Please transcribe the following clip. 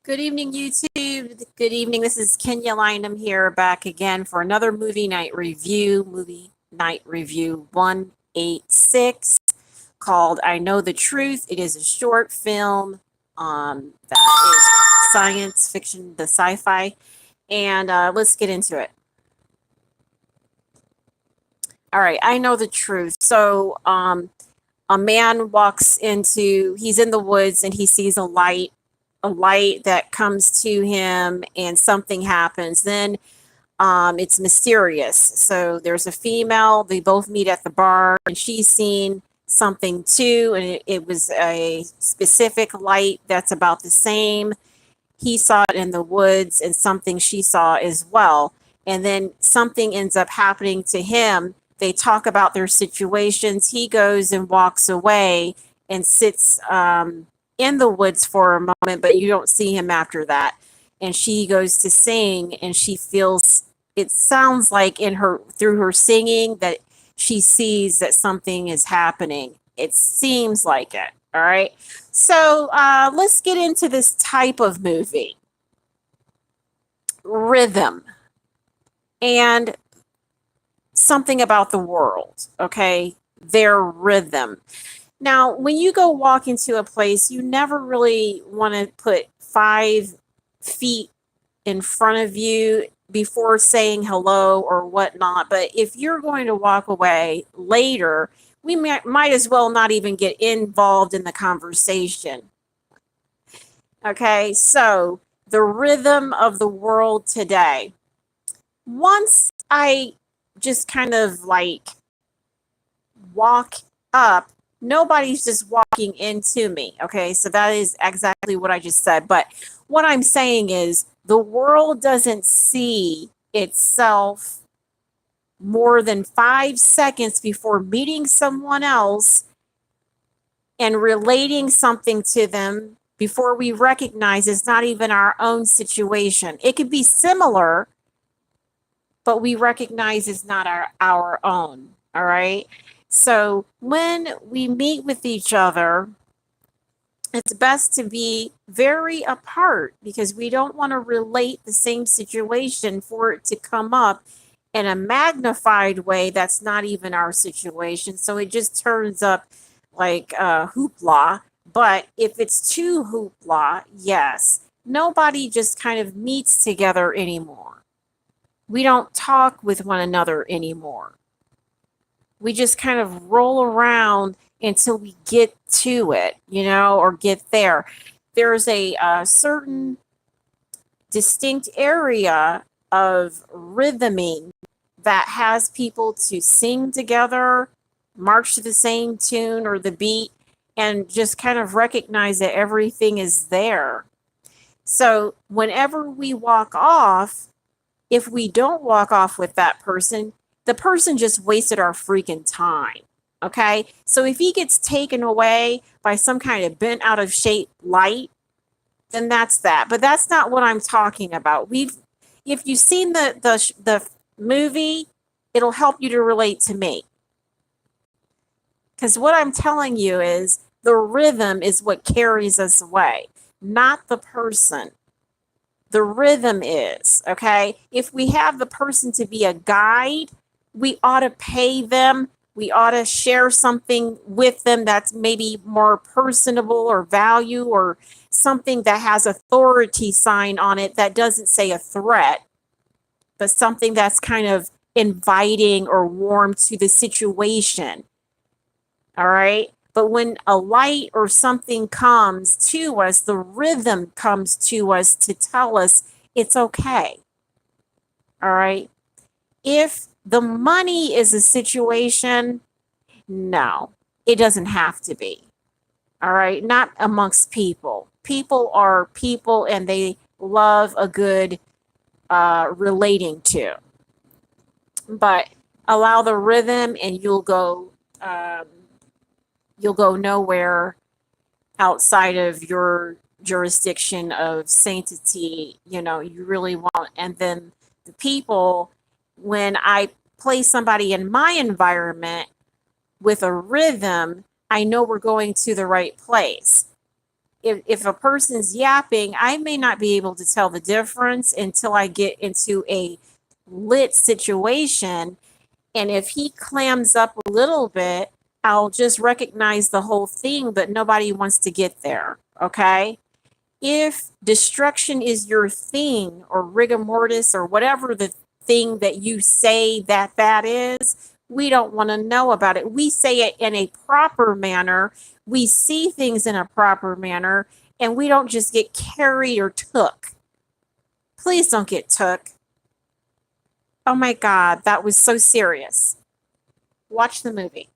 Good evening, YouTube. Good evening. This is Kenya Lynham here, back again for another movie night review. Movie night review 186, called I Know the Truth. It is a short film that is science fiction, the sci fi. And let's get into it. All right, I know the truth. So, a man he's in the woods and he sees a light that comes to him, and something happens. Then it's mysterious. So there's a female, they both meet at the bar, and she's seen something too, and it was a specific light that's about the same. He saw it in the woods, and something she saw as well. And then something ends up happening to him. They talk about their situations. He goes and walks away and sits in the woods for a moment, but you don't see him after that. And she goes to sing, and she feels, it sounds like in her, through her singing, that she sees that something is happening. It seems like it. All right. So let's get into this type of movie. Rhythm and something about the world. Okay. Their rhythm. Now, when you go walk into a place, you never really want to put 5 feet in front of you before saying hello or whatnot. But if you're going to walk away later, we might as well not even get involved in the conversation. Okay, so the rhythm of the world today. Once I just kind of like walk up, nobody's just walking into me. Okay, so that is exactly what I just said. But what I'm saying is the world doesn't see itself more than 5 seconds before meeting someone else and relating something to them before we recognize it's not even our own situation. It could be similar, but we recognize it's not our own. All right. So when we meet with each other, it's best to be very apart, because we don't want to relate the same situation for it to come up in a magnified way that's not even our situation. So it just turns up like hoopla. But if it's too hoopla, yes, nobody just kind of meets together anymore. We don't talk with one another anymore. We just kind of roll around until we get to it, or get there. There's a certain distinct area of rhythming that has people to sing together, march to the same tune or the beat, and just kind of recognize that everything is there. So whenever we walk off, if we don't walk off with that person, the person just wasted our freaking time. Okay. So if he gets taken away by some kind of bent out of shape light, then that's that. But that's not what I'm talking about. If you've seen the movie, it'll help you to relate to me. Because what I'm telling you is the rhythm is what carries us away, not the person. The rhythm is, okay? If we have the person to be a guide, we ought to pay them. We ought to share something with them that's maybe more personable or value, or something that has authority sign on it that doesn't say a threat, but something that's kind of inviting or warm to the situation. All right? But when a light or something comes to us, the rhythm comes to us to tell us it's okay. All right? If the money is a situation, no, it doesn't have to be. All right? Not amongst people. People are people, and they love a good relating to. But allow the rhythm, and you'll go nowhere outside of your jurisdiction of sanctity. You really won't. And then the people, when I place somebody in my environment with a rhythm, I know we're going to the right place. if a person's yapping, I may not be able to tell the difference until I get into a lit situation. And if he clams up a little bit, I'll just recognize the whole thing, but nobody wants to get there. Okay. If destruction is your thing, or rigor mortis, or whatever the thing that you say that is, we don't want to know about it. We say it in a proper manner. We see things in a proper manner, and we don't just get carried or took. Please don't get took. Oh my God, that was so serious. Watch the movie.